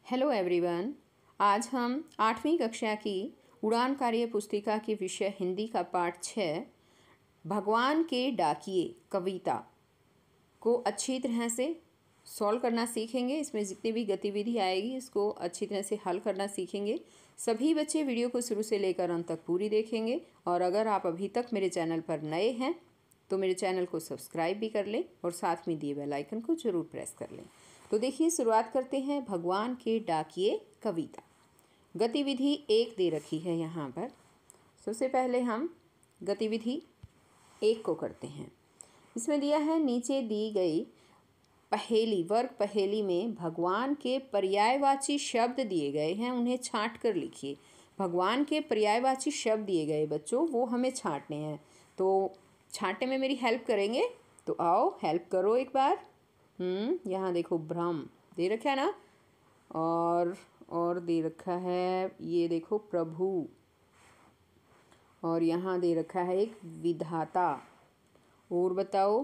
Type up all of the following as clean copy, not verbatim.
Hello everyone. आज हम 8वीं कक्षा की उड़ान कार्य पुस्तिका के विषय हिंदी का पाठ 6 भगवान के डाकिए कविता को अच्छी तरह से सॉल्व करना सीखेंगे। इसमें जितनी भी गतिविधि आएगी इसको अच्छी तरह से हल करना सीखेंगे। सभी बच्चे वीडियो को शुरू से लेकर अंत तक पूरी देखेंगे और अगर आप अभी तक मेरे चैनल पर नए हैं तो मेरे चैनल को सब्सक्राइब भी कर लें और साथ में दिए बेल आइकन को ज़रूर प्रेस कर लें। तो देखिए, शुरुआत करते हैं भगवान के डाकिए कविता। गतिविधि 1 दे रखी है यहाँ पर। सबसे पहले हम गतिविधि 1 को करते हैं। इसमें दिया है नीचे दी गई पहेली, वर्ग पहेली में भगवान के पर्यायवाची शब्द दिए गए हैं, उन्हें छांट कर लिखिए। भगवान के पर्यायवाची शब्द दिए गए बच्चों, वो हमें छांटने हैं। तो छांटने में मेरी हेल्प करेंगे, तो आओ हेल्प करो एक बार। यहाँ देखो ब्रह्म दे रखा है ना, और दे रखा है ये देखो प्रभु, और यहाँ दे रखा है एक विधाता। और बताओ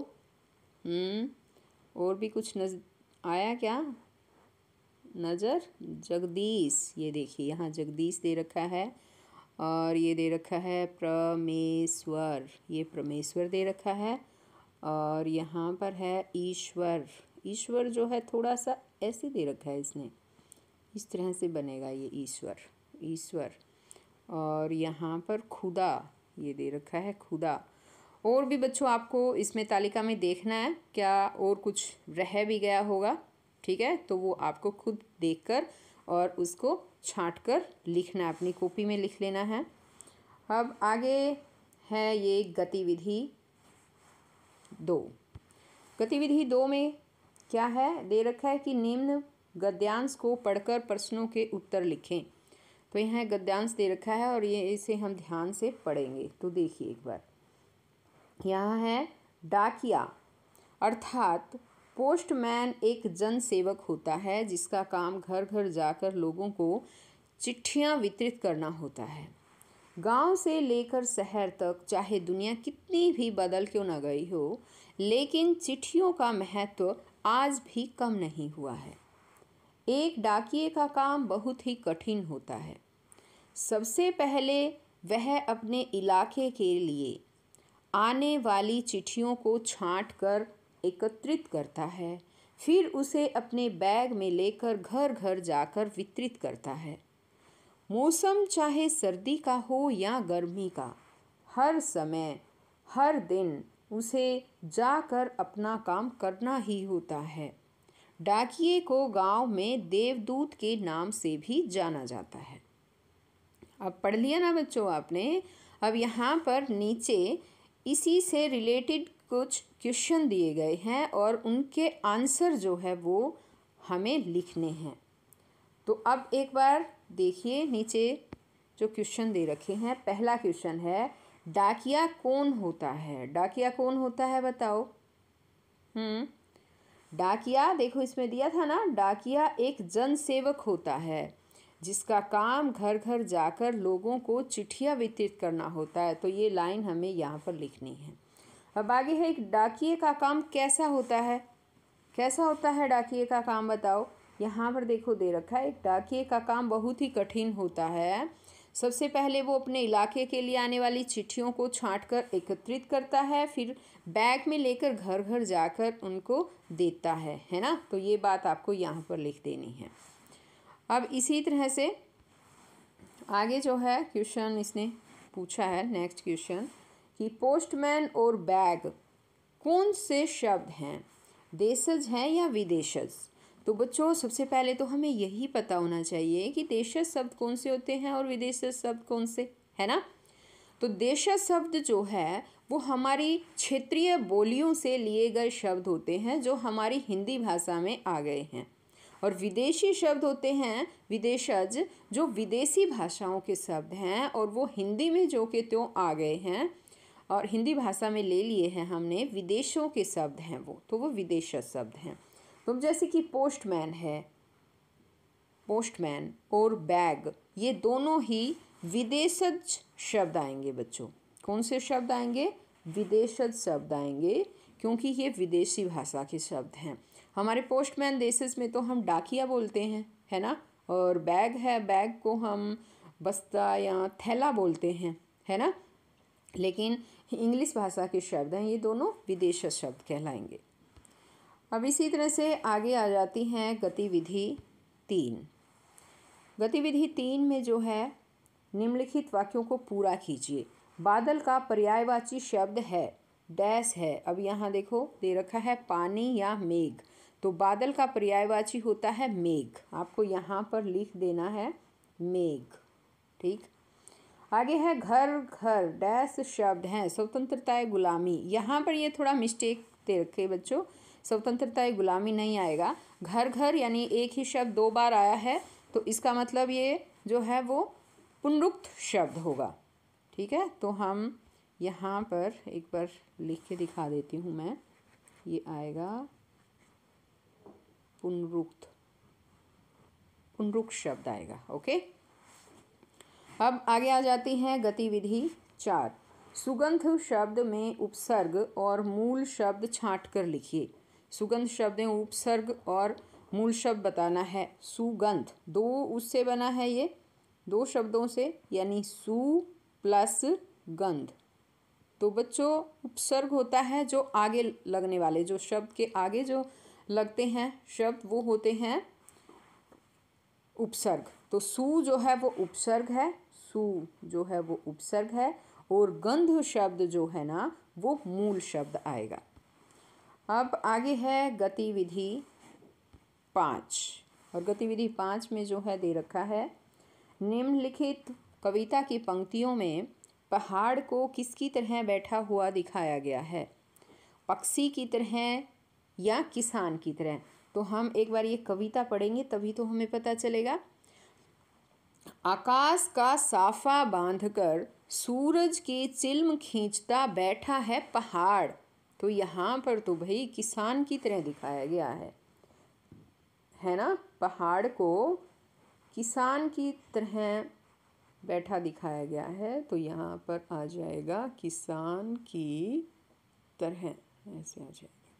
और भी कुछ आया क्या नज़र? जगदीश, ये देखिए यहाँ जगदीश दे रखा है, और ये दे रखा है परमेश्वर, ये परमेश्वर दे रखा है। और यहाँ पर है ईश्वर, ईश्वर जो है थोड़ा सा ऐसे दे रखा है इसने, इस तरह से बनेगा ये ईश्वर, ईश्वर। और यहाँ पर खुदा, ये दे रखा है खुदा। और भी बच्चों आपको इसमें तालिका में देखना है क्या और कुछ रह भी गया होगा, ठीक है? तो वो आपको खुद देखकर और उसको छांट कर लिखना है, अपनी कॉपी में लिख लेना है। अब आगे है ये गतिविधि 2। गतिविधि 2 में क्या है? दे रखा है कि निम्न गद्यांश को पढ़कर प्रश्नों के उत्तर लिखें। तो यहाँ गद्यांश दे रखा है और ये इसे हम ध्यान से पढ़ेंगे। तो देखिए एक बार, यहाँ है डाकिया अर्थात पोस्टमैन एक जन सेवक होता है जिसका काम घर घर जाकर लोगों को चिट्ठियाँ वितरित करना होता है। गांव से लेकर शहर तक चाहे दुनिया कितनी भी बदल क्यों न गई हो, लेकिन चिट्ठियों का महत्व आज भी कम नहीं हुआ है। एक डाकिये का काम बहुत ही कठिन होता है। सबसे पहले वह अपने इलाके के लिए आने वाली चिट्ठियों को छांट कर एकत्रित करता है, फिर उसे अपने बैग में लेकर घर घर जाकर वितरित करता है। मौसम चाहे सर्दी का हो या गर्मी का, हर समय हर दिन उसे जाकर अपना काम करना ही होता है। डाकिये को गांव में देवदूत के नाम से भी जाना जाता है। अब पढ़ लिया ना बच्चों आपने। अब यहाँ पर नीचे इसी से रिलेटेड कुछ क्वेश्चन दिए गए हैं और उनके आंसर जो है वो हमें लिखने हैं। तो अब एक बार देखिए नीचे जो क्वेश्चन दे रखे हैं। पहला क्वेश्चन है, डाकिया कौन होता है? डाकिया कौन होता है बताओ? डाकिया देखो इसमें दिया था ना, डाकिया एक जन सेवक होता है जिसका काम घर घर जाकर लोगों को चिट्ठियाँ वितरित करना होता है। तो ये लाइन हमें यहाँ पर लिखनी है। अब आगे है, एक डाकिये का काम कैसा होता है? कैसा होता है डाकिये का काम बताओ? यहाँ पर देखो दे रखा है, एक डाकिये का काम बहुत ही कठिन होता है। सबसे पहले वो अपने इलाके के लिए आने वाली चिट्ठियों को छांटकर एकत्रित करता है, फिर बैग में लेकर घर घर जाकर उनको देता है ना? तो ये बात आपको यहाँ पर लिख देनी है। अब इसी तरह से आगे जो है क्वेश्चन इसने पूछा है, नेक्स्ट क्वेश्चन, कि पोस्टमैन और बैग कौन से शब्द हैं? देशज हैं या विदेशज? तो बच्चों सबसे पहले तो हमें यही पता होना चाहिए कि देशज शब्द कौन से होते हैं और विदेशज शब्द कौन से, है ना? तो देशज शब्द जो है वो हमारी क्षेत्रीय बोलियों से लिए गए शब्द होते हैं जो हमारी हिंदी भाषा में आ गए हैं। और विदेशी शब्द होते हैं विदेशज, जो विदेशी भाषाओं के शब्द हैं और वो हिंदी में जो के त्यों आ गए हैं और हिंदी भाषा में ले लिए हैं हमने, विदेशों के शब्द हैं वो, तो वो विदेशज शब्द हैं। तो जैसे कि पोस्टमैन है, पोस्टमैन और बैग, ये दोनों ही विदेशज शब्द आएंगे बच्चों। कौन से शब्द आएंगे? विदेशज शब्द आएंगे, क्योंकि ये विदेशी भाषा के शब्द हैं। हमारे पोस्टमैन देशज में तो हम डाकिया बोलते हैं, है ना? और बैग है, बैग को हम बस्ता या थैला बोलते हैं, है ना। लेकिन इंग्लिश भाषा के शब्द हैं, ये दोनों विदेशी शब्द कहलाएंगे। अब इसी तरह से आगे आ जाती हैं गतिविधि 3। गतिविधि 3 में जो है निम्नलिखित वाक्यों को पूरा कीजिए। बादल का पर्यायवाची शब्द है डैश है। अब यहाँ देखो दे रखा है पानी या मेघ, तो बादल का पर्यायवाची होता है मेघ। आपको यहाँ पर लिख देना है मेघ, ठीक। आगे है घर घर डैश शब्द हैं स्वतंत्रता गुलामी। यहाँ पर ये थोड़ा मिस्टेक दे रखे बच्चों, स्वतंत्रता गुलामी नहीं आएगा। घर घर यानी एक ही शब्द 2 बार आया है, तो इसका मतलब ये जो है वो पुनरुक्त शब्द होगा, ठीक है। तो हम यहाँ पर एक बार लिख के दिखा देती हूँ मैं, ये आएगा पुनरुक्त, पुनरुक्त शब्द आएगा, ओके। अब आगे आ जाती हैं गतिविधि 4। सुगंध शब्द में उपसर्ग और मूल शब्द छांट कर लिखिए। सुगंध शब्द में उपसर्ग और मूल शब्द बताना है। सुगंध 2 उससे बना है, ये 2 शब्दों से, यानी सु प्लस गंध। तो बच्चों उपसर्ग होता है जो आगे लगने वाले, जो शब्द के आगे जो लगते हैं शब्द वो होते हैं उपसर्ग। तो सु जो है वो उपसर्ग है, सु जो है वो उपसर्ग है, और गंध शब्द जो है ना वो मूल शब्द आएगा। अब आगे है गतिविधि 5, और गतिविधि 5 में जो है दे रखा है निम्नलिखित कविता की पंक्तियों में पहाड़ को किसकी तरह बैठा हुआ दिखाया गया है, पक्षी की तरह या किसान की तरह। तो हम एक बार ये कविता पढ़ेंगे तभी तो हमें पता चलेगा। आकाश का साफा बांधकर सूरज की चिल्म खींचता बैठा है पहाड़। तो यहाँ पर तो भाई किसान की तरह दिखाया गया है ना, पहाड़ को किसान की तरह बैठा दिखाया गया है। तो यहाँ पर आ जाएगा किसान की तरह, ऐसे आ जाएगा,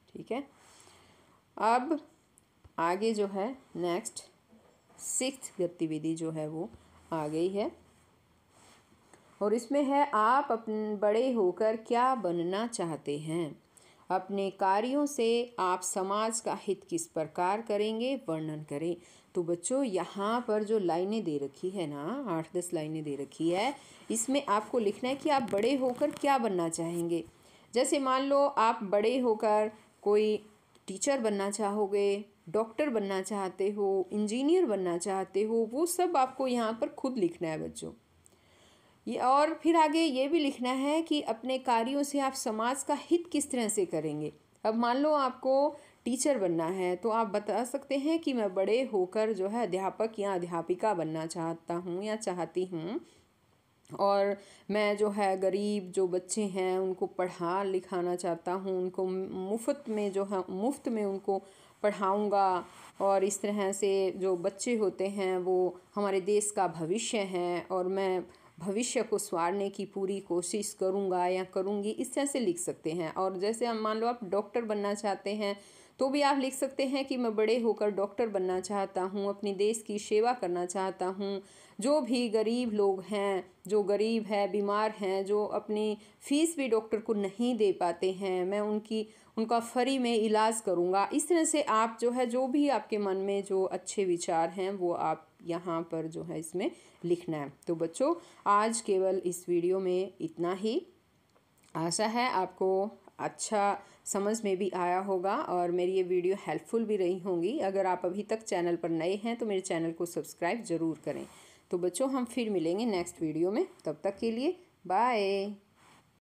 ठीक है। अब आगे जो है नेक्स्ट 6th गतिविधि जो है वो आ गई है, और इसमें है आप अपने बड़े होकर क्या बनना चाहते हैं। अपने कार्यों से आप समाज का हित किस प्रकार करेंगे, वर्णन करें। तो बच्चों यहाँ पर जो लाइनें दे रखी है ना, 8-10 लाइनें दे रखी है, इसमें आपको लिखना है कि आप बड़े होकर क्या बनना चाहेंगे। जैसे मान लो आप बड़े होकर कोई टीचर बनना चाहोगे, डॉक्टर बनना चाहते हो, इंजीनियर बनना चाहते हो, वो सब आपको यहाँ पर खुद लिखना है बच्चों। ये और फिर आगे ये भी लिखना है कि अपने कार्यों से आप समाज का हित किस तरह से करेंगे। अब मान लो आपको टीचर बनना है, तो आप बता सकते हैं कि मैं बड़े होकर जो है अध्यापक या अध्यापिका बनना चाहता हूँ या चाहती हूँ, और मैं जो है गरीब जो बच्चे हैं उनको पढ़ा लिखाना चाहता हूँ, उनको मुफ्त में जो है मुफ्त में उनको पढ़ाऊँगा, और इस तरह से जो बच्चे होते हैं वो हमारे देश का भविष्य हैं, और मैं भविष्य को संवारने की पूरी कोशिश करूँगा या करूँगी, इस तरह से लिख सकते हैं। और जैसे हम मान लो आप डॉक्टर बनना चाहते हैं, तो भी आप लिख सकते हैं कि मैं बड़े होकर डॉक्टर बनना चाहता हूँ, अपने देश की सेवा करना चाहता हूँ। जो भी गरीब लोग हैं, जो गरीब है, बीमार हैं, जो अपनी फ़ीस भी डॉक्टर को नहीं दे पाते हैं, मैं उनका फ्री में इलाज करूँगा। इस तरह से आप जो है जो भी आपके मन में जो अच्छे विचार हैं वो आप यहाँ पर जो है इसमें लिखना है। तो बच्चों आज केवल इस वीडियो में इतना ही। आशा है आपको अच्छा समझ में भी आया होगा और मेरी ये वीडियो हेल्पफुल भी रही होंगी। अगर आप अभी तक चैनल पर नए हैं तो मेरे चैनल को सब्सक्राइब ज़रूर करें। तो बच्चों हम फिर मिलेंगे नेक्स्ट वीडियो में, तब तक के लिए बाय।